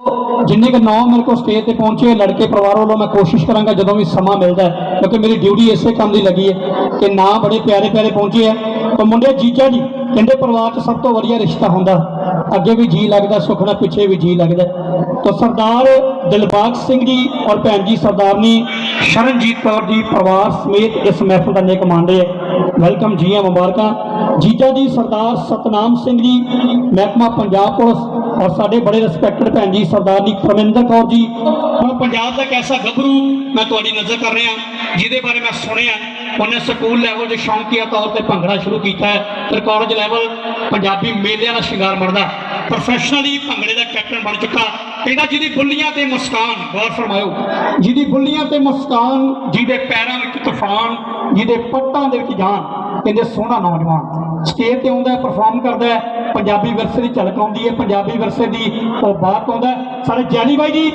जिन्ने के नौ मेरे को स्टेज पर पहुंचे लड़के परिवार वालों मैं कोशिश करांगा जो भी समा मिलता है क्योंकि मेरी ड्यूटी इसे काम की लगी है कि ना बड़े प्यारे प्यारे पहुंचे है। तो मुंडे जीजा जी कहते परिवार च सब तो वधिया रिश्ता होंदा, अगे भी जी लगता सुखना पिछे भी जी लगता। तो सरदार दिलबाग सिंह जी और भैन जी सरदारनी शरणजीत कौर जी परिवार समेत इस महफिल का नेक मांडे वेलकम जी है मुबारक। जीजा जी सरदार सतनाम सिंह जी महकमा पंजाब पुलिस और साढ़े बड़े रिस्पैक्टेड भैन जी सरदारनी परमिंदर कौर जी। हम पंजाब का एक ऐसा गभरू मैं तुहाडी नज़र कर रहा जिहदे बारे मैं सुनिया उन्हें स्कूल लैवल के शौकिया तौर पर भंगड़ा शुरू किया है, फिर कॉलेज लैवल पंजाबी मेलिਆਂ का शिंगार मरदा प्रोफैशनली भंगड़े का कैप्टन बन चुका। कहता जिहदी बुल्लियां ते मुस्कान गौर फरमाओ, जिहदी बुल्लियां ते मुस्कान, जिहदे पैरों में तूफान, जिहदे पट्टां दे विच जान, कहते सोहना नौजवान स्टेज ते आउंदा परफॉर्म करदा है, पंजाबी विरसे की झलक आउंदी है, पंजाबी विरसे की बात आउंदा। साडे जैली बाई जी